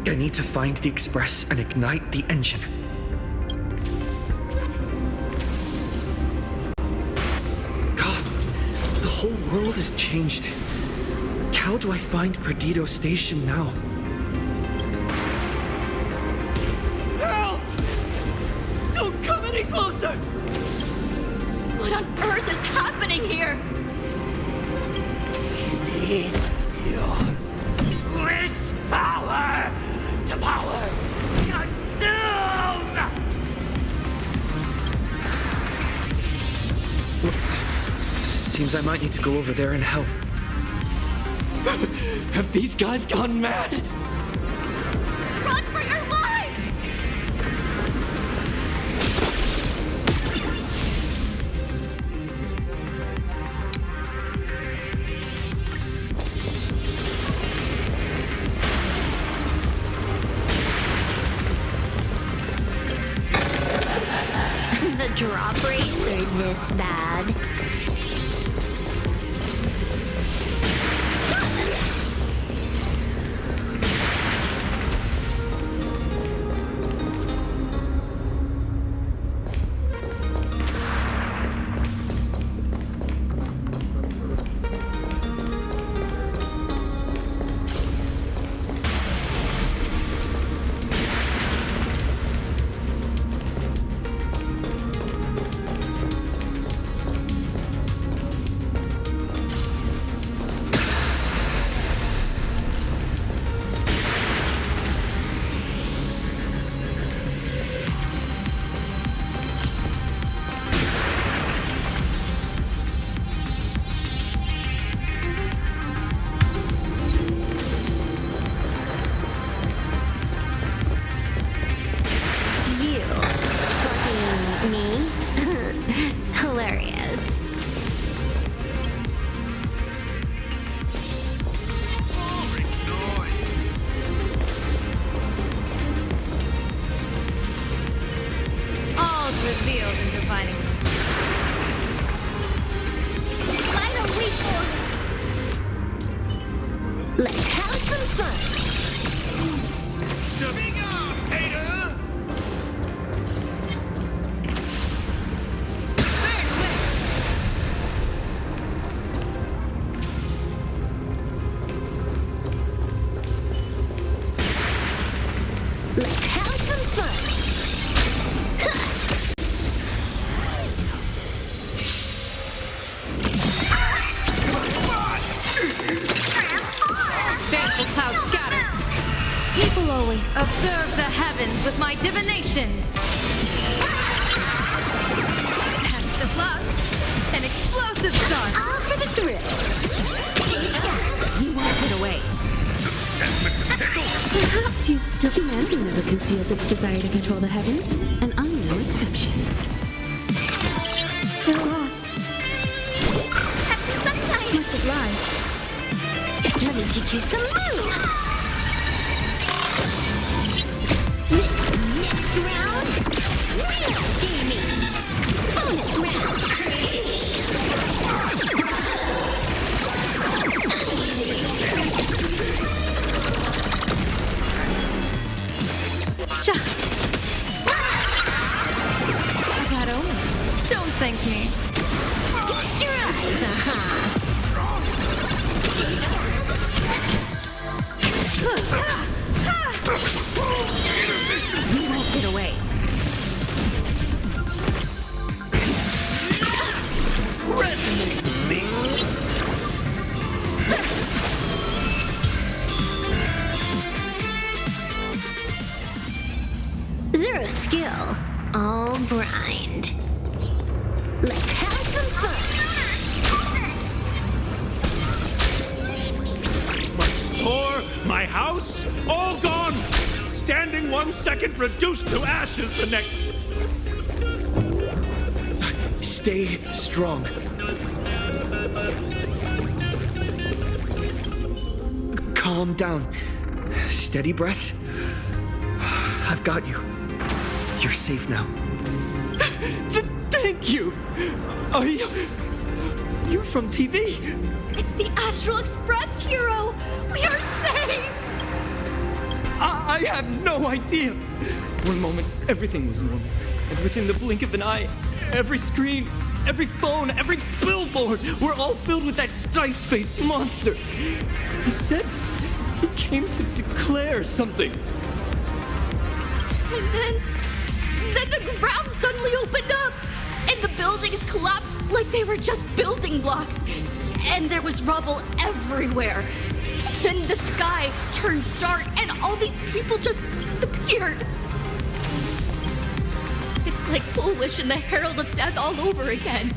I need to find the express and ignite the engine. God, the whole world has changed. How do I find Perdido Station now? Help! Don't come any closer! What on earth is happening here? Need your wish power to power consume! Seems I might need to go over there and help. Have these guys gone mad? Run for your life! The drop rates are this bad. Me? Hilarious. All's revealed in defining them. Final week. Let's have some fun. Let's have some fun. Baneful clouds scatter. People always observe the heavens with my divinations. That's the flood. An explosive start. All for the thrill. You won't get away. Perhaps you still humanity never conceals its desire to control the heavens, and I'm no exception. You're lost. Have some sunshine. Much obliged. Let me teach you some moves. This next round, real gaming. Bonus round. I've had omen. Don't thank me. Feast your eyes, You won't get away. Resonate with me! Zero skill, all grind. Let's have some fun. My store, my house, all gone! Standing 1 second, reduced to ashes the next. Stay strong. Calm down. Steady breath. I've got you. You're safe now. Thank you! Are you... You're from TV? It's the Astral Express, hero! We are saved! I have no idea. One moment, everything was normal. And within the blink of an eye, every screen, every phone, every billboard were all filled with that dice-faced monster. He said he came to declare something. And then the ground suddenly opened up, and the buildings collapsed like they were just building blocks. And there was rubble everywhere. Then the sky turned dark, and all these people just disappeared. It's like Bullwish and the Herald of Death all over again.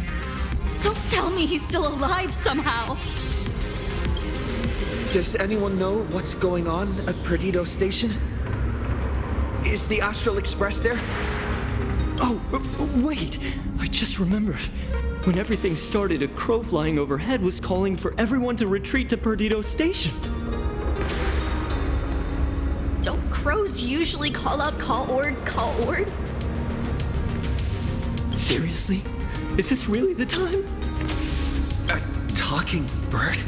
Don't tell me he's still alive somehow. Does anyone know what's going on at Perdido Station? Is the Astral Express there? Oh, wait. I just remembered. When everything started, a crow flying overhead was calling for everyone to retreat to Perdido Station. Don't crows usually call out call ord? Seriously? Is this really the time? A talking bird?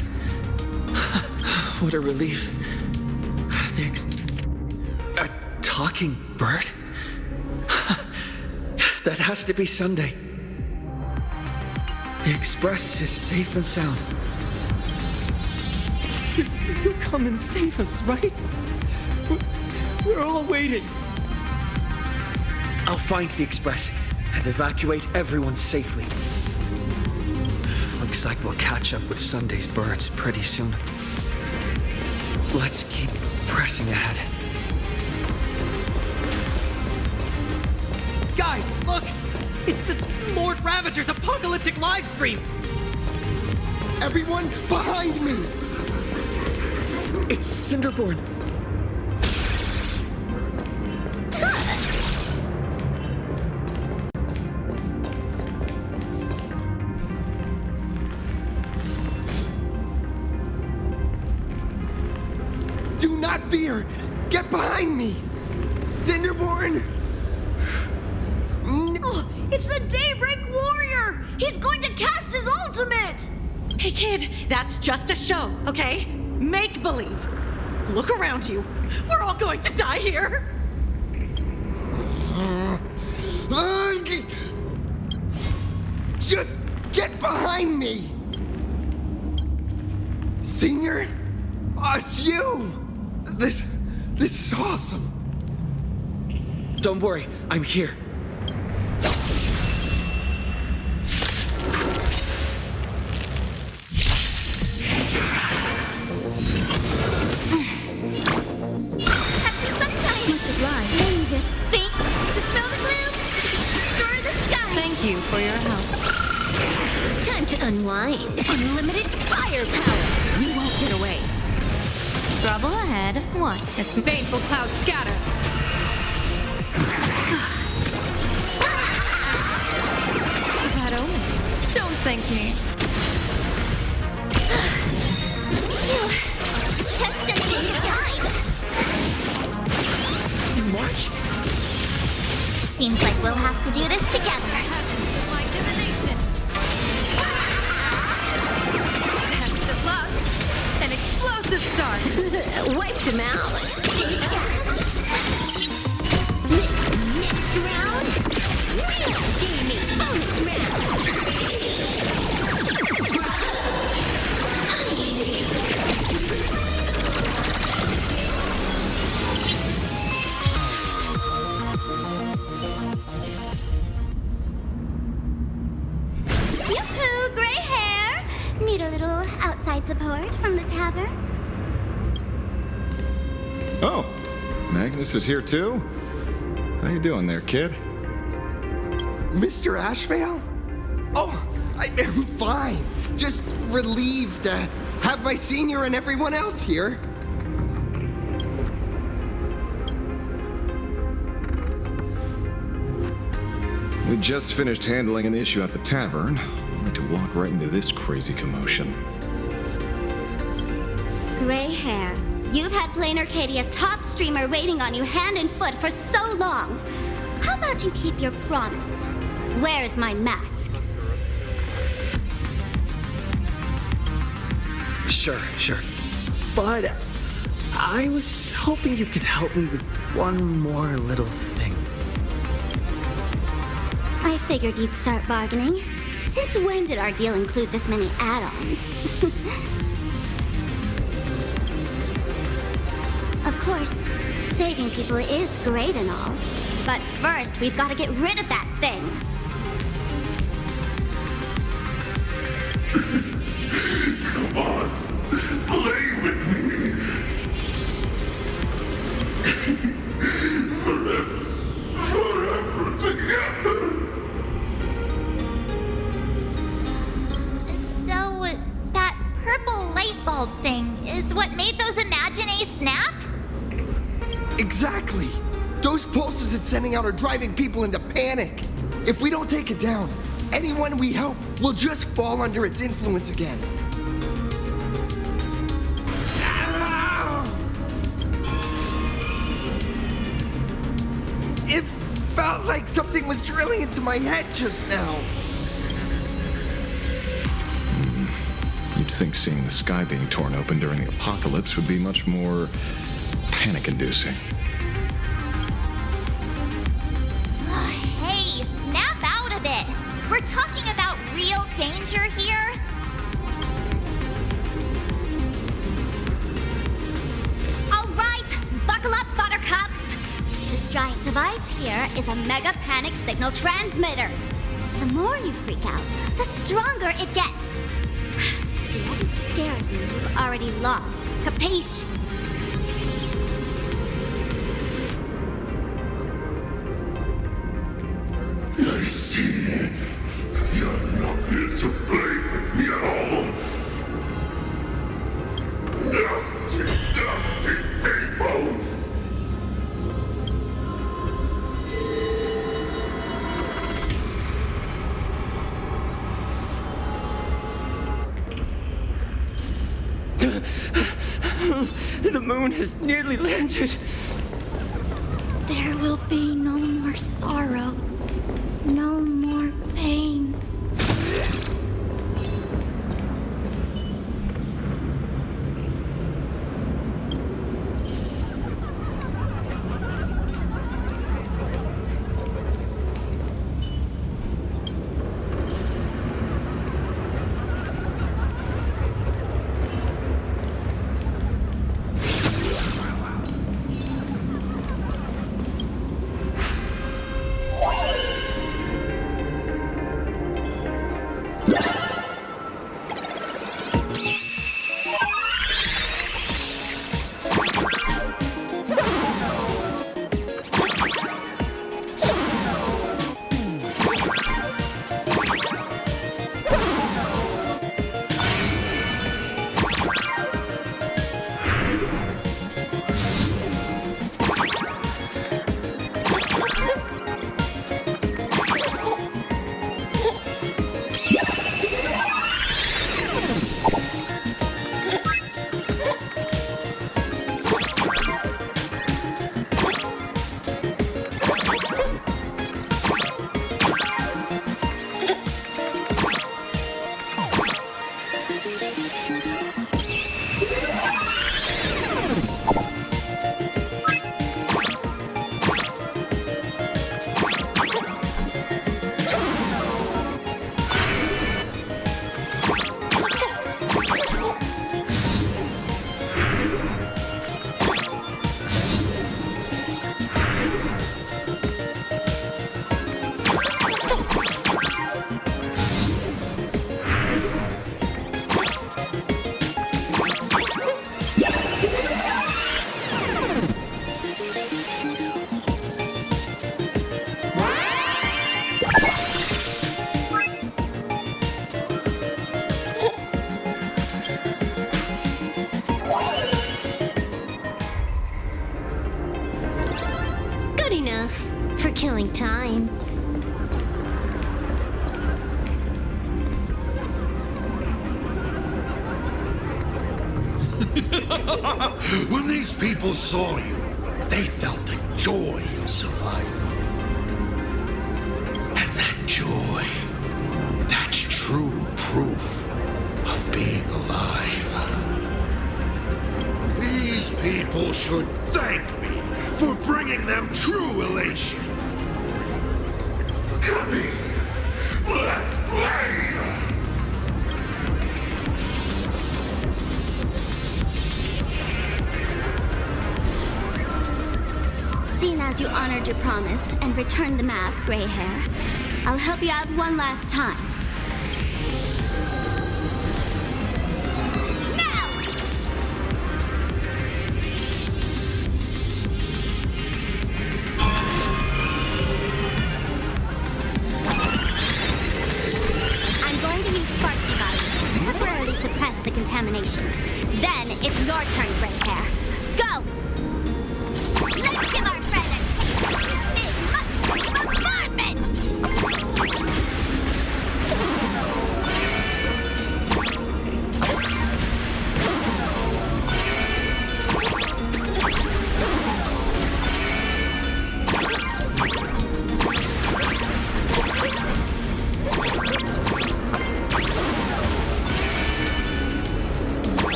What a relief. A talking bird? That has to be Sunday. The Express is safe and sound. You'll come and save us, right? We're all waiting. I'll find the Express and evacuate everyone safely. Looks like we'll catch up with Sunday's birds pretty soon. Let's keep pressing ahead. Guys, look! It's the Lord Ravager's apocalyptic live stream! Everyone behind me! It's Cinderborn. Do not fear! Get behind me! Cinderborn! Oh, it's the Daybreak Warrior! He's going to cast his ultimate! Hey kid, that's just a show, okay? Make believe. Look around you. We're all going to die here. Just get behind me! Senior? It's you! This is awesome. Don't worry, I'm here. Have some sunshine! Much obliged. Maybe this fake, dispel the gloom, restore the sky! Thank you for your help. Time to unwind. Unlimited firepower! We won't get away. Trouble ahead. What? It's baneful clouds scatter. Bad omen. Don't thank me. Just in time! March? Seems like we'll have to do this together. My divination. Test the plus. An explosive start. Wiped him out. This next round, real gaming bonus round. Yoo-hoo, gray hair. Need a little outside support from the tavern? Oh, Magnus is here too? How you doing there, kid? Mr. Ashvale? Oh, I am fine. Just relieved to have my senior and everyone else here. We just finished handling an issue at the tavern, only to walk right into this crazy commotion. Gray hair. You've had Plain Arcadia's top streamer waiting on you hand and foot for so long. How about you keep your promise? Where's my mask? Sure. But I was hoping you could help me with one more little thing. I figured you'd start bargaining. Since when did our deal include this many add-ons? Of course, saving people is great and all. But first, we've got to get rid of that thing. Come on, play with me. Forever together. So, that purple light bulb thing is what made those Imaginae snap? Exactly! Those pulses it's sending out are driving people into panic. If we don't take it down, anyone we help will just fall under its influence again. It felt like something was drilling into my head just now. You'd think seeing the sky being torn open during the apocalypse would be much more panic-inducing. Hey, snap out of it! We're talking about real danger here. All right, buckle up, buttercups. This giant device here is a mega panic signal transmitter. The more you freak out, the stronger it gets. If you haven't scared me, you've already lost. Capiche? I see. You're not here to play with me at all. Dusty people! The moon has nearly landed. There will be no more sorrow, no more pain. killing time. When these people saw you, they felt the joy of survival. And that joy, that's true proof of being alive. These people should thank me for bringing them true elation. Come in. Let's play! Seeing as you honored your promise and returned the mask, Gray Hair, I'll help you out one last time. Now! I'm going to use Sparksy values to temporarily suppress the contamination. Then it's your turn, Gray Hair. Go! Let's give our friend a taste of his big mushroom bombardment!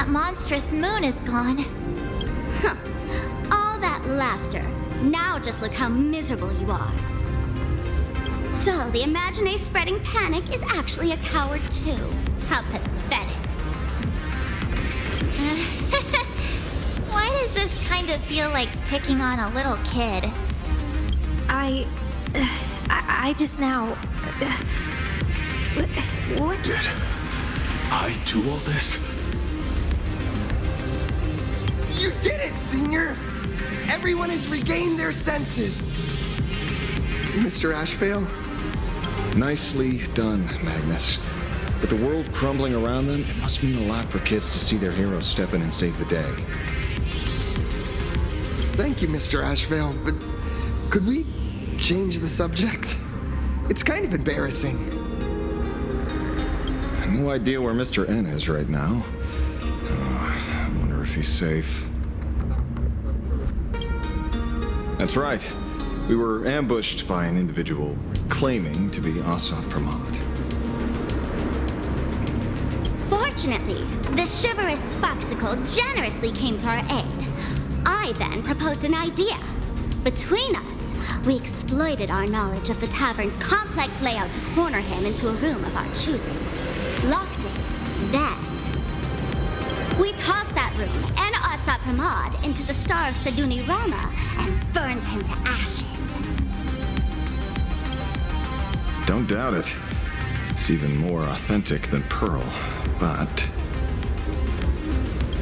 Monstrous moon is gone. Huh. All that laughter. Now just look how miserable you are. So, the Imaginé spreading panic is actually a coward too. How pathetic. Why does this kind of feel like picking on a little kid? I just now... What? Did I do all this? You did it, Senior! Everyone has regained their senses! Mr. Ashvale? Nicely done, Magnus. With the world crumbling around them, it must mean a lot for kids to see their heroes step in and save the day. Thank you, Mr. Ashvale, but could we change the subject? It's kind of embarrassing. No idea where Mr. N is right now. I wonder if he's safe. That's right. We were ambushed by an individual claiming to be Asap Pramod. Fortunately, the chivalrous Sparksicle generously came to our aid. I then proposed an idea. Between us, we exploited our knowledge of the tavern's complex layout to corner him into a room of our choosing. Locked it. Then... We tossed that room and Asa Pramod into the star of Saduni Rama and burned him to ashes. Don't doubt it. It's even more authentic than Pearl, but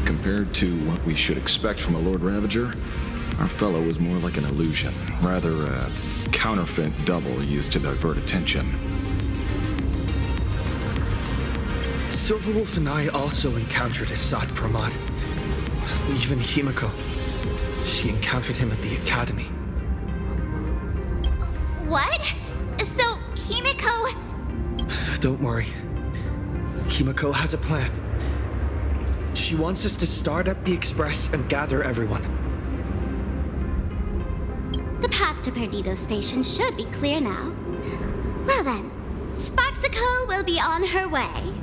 compared to what we should expect from a Lord Ravager, our fellow was more like an illusion, rather a counterfeit double used to divert attention. Silverwolf and I also encountered Assad Pramod. Even Himiko. She encountered him at the academy. What? So, Himiko... Don't worry. Himiko has a plan. She wants us to start up the Express and gather everyone. The path to Perdido Station should be clear now. Well then, Sparksicle will be on her way.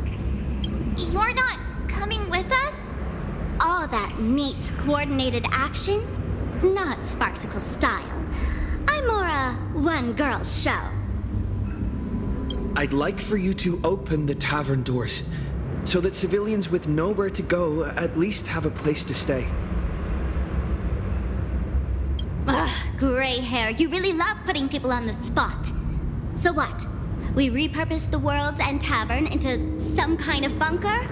You're not coming with us? All that neat, coordinated action? Not Sparksicle style. I'm more a one-girl show. I'd like for you to open the tavern doors, so that civilians with nowhere to go at least have a place to stay. Ugh, gray hair, you really love putting people on the spot. So what? We repurposed the World's End Tavern into some kind of bunker?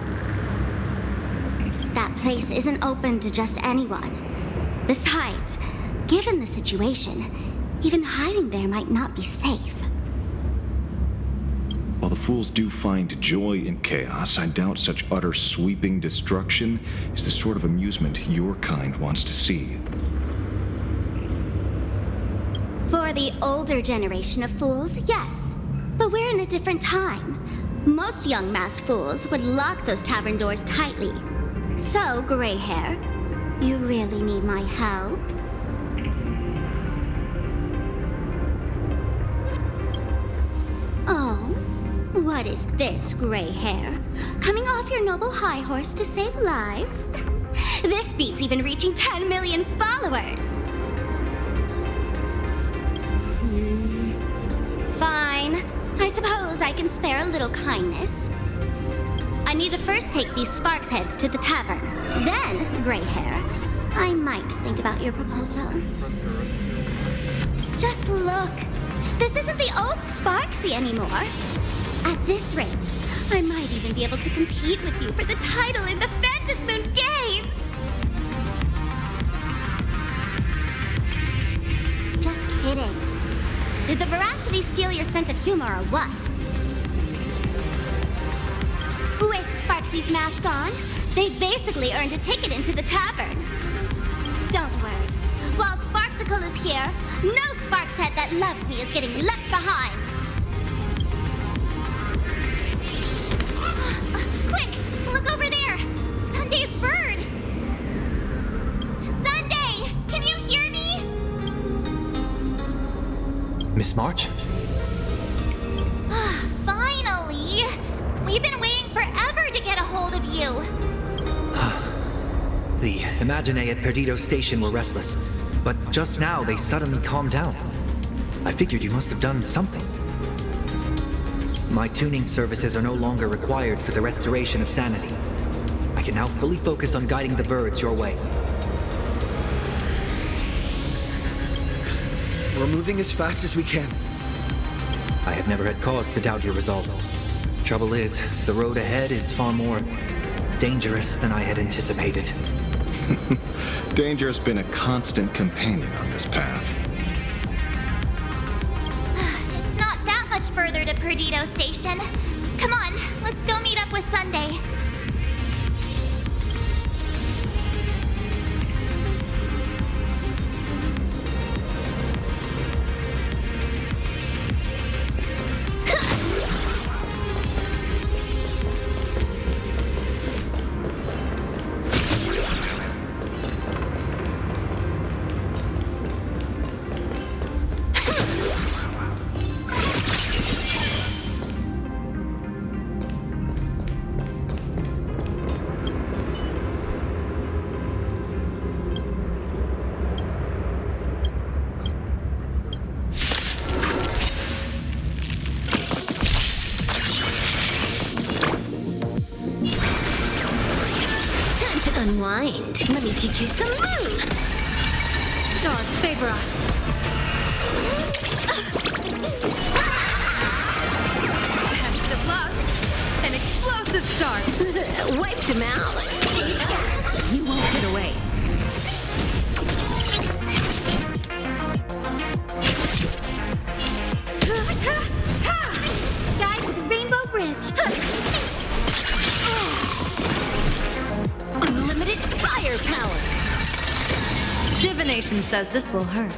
That place isn't open to just anyone. Besides, given the situation, even hiding there might not be safe. While the fools do find joy in chaos, I doubt such utter sweeping destruction is the sort of amusement your kind wants to see. For the older generation of fools, yes. But we're in a different time. Most young masked fools would lock those tavern doors tightly. So, gray hair, you really need my help? Oh, what is this, gray hair? Coming off your noble high horse to save lives? This beats even reaching 10 million followers! Fine. I suppose I can spare a little kindness. I need to first take these Sparks heads to the tavern. Then, gray hair, I might think about your proposal. Just look. This isn't the old Sparksy anymore. At this rate, I might even be able to compete with you for the title in the Phantasmoon Games! Just kidding. Did the veracity steal your sense of humor or what? With Sparksy's mask on, they've basically earned a ticket into the tavern. Don't worry. While Sparksicle is here, no Sparkshead that loves me is getting left behind. Quick, look over there. Sunday's bird. Sunday, can you hear me? Miss March? Finally! We've been waiting forever to get a hold of you. The Imaginae at Perdido Station were restless, but just now they suddenly calmed down. I figured you must have done something. My tuning services are no longer required for the restoration of sanity. I can now fully focus on guiding the birds your way. We're moving as fast as we can. I have never had cause to doubt your resolve. Trouble is, the road ahead is far more dangerous than I had anticipated. Danger has been a constant companion on this path. It's not that much further to Perdido Station. Come on, let's go meet up with Sunday. mind. Let me teach you some moves. Stars favor us. Best of luck. An explosive start. Wiped him out. You won't get away. Guys with the rainbow bridge. Unlimited firepower. Divination says this will hurt.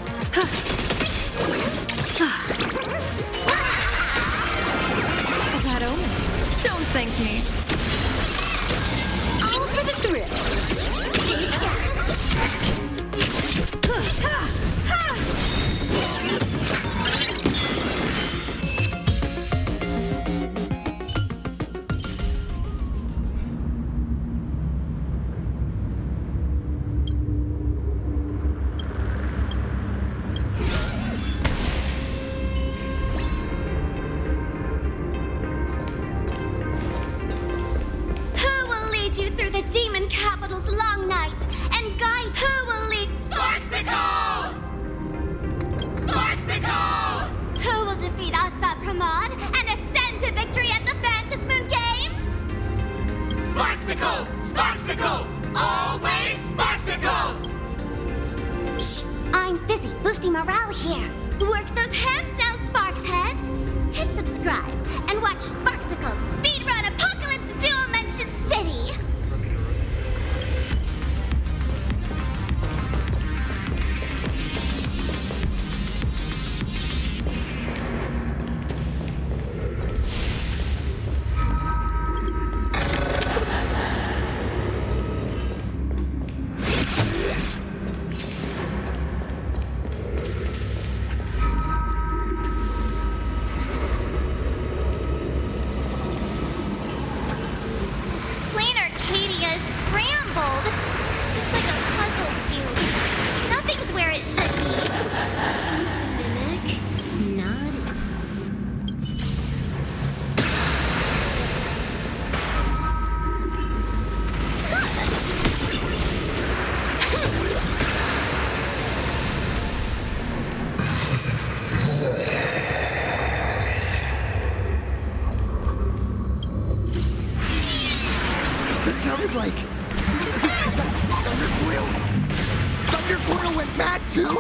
A bad omen. Don't thank me. All for the thrill. You through the demon capital's long night and guide who will lead Sparksicle! Sparksicle! Who will defeat Asa Pramod and ascend to victory at the Phantasmoon Games? Sparksicle! Sparksicle! Always Sparksicle! Shh! I'm busy boosting morale here. Work those hands now, Sparks heads. Hit subscribe and watch Sparksicle speedrun Apocalypse Dual Mention City. Just like a puzzle cube. Nothing's where it should be. Mimic, nod. That sounded like... Is that Thunder Coil? Thunder Coil went mad too?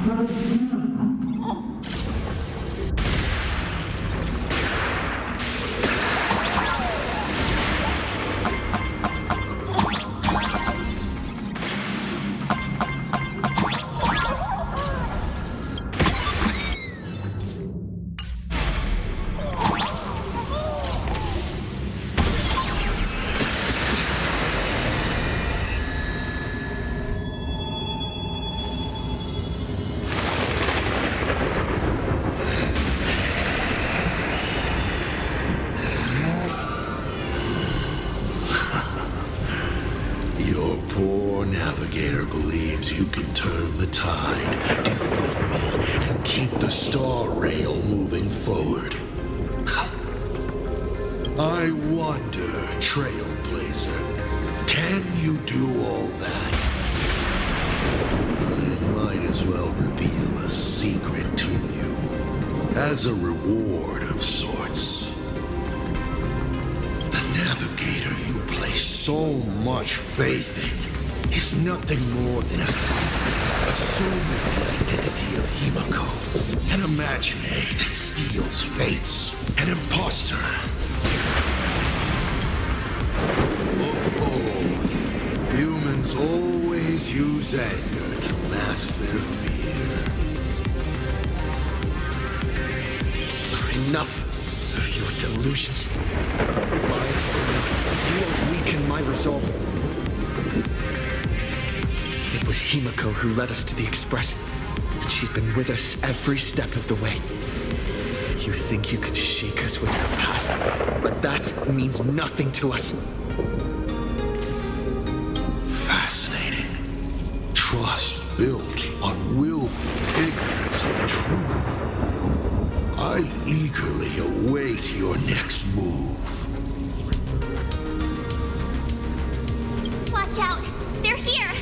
Your poor navigator believes you can turn the tide, defeat me, and keep the star rail moving forward. I wonder, Trailblazer, can you do all that? I might as well reveal a secret to you, as a reward of sorts. The navigator you place so much faith in is nothing more than assuming the identity of Himiko, an imaginary that steals fates, an imposter. Oh, humans always use anger to mask their fear. Enough of your delusions. Lies or not, you won't weaken my resolve. It was Himiko who led us to the Express, and she's been with us every step of the way. You think you can shake us with your past, but that means nothing to us. Fascinating. Trust built on willful ignorance of the truth. I eagerly await your next move. Watch out! They're here!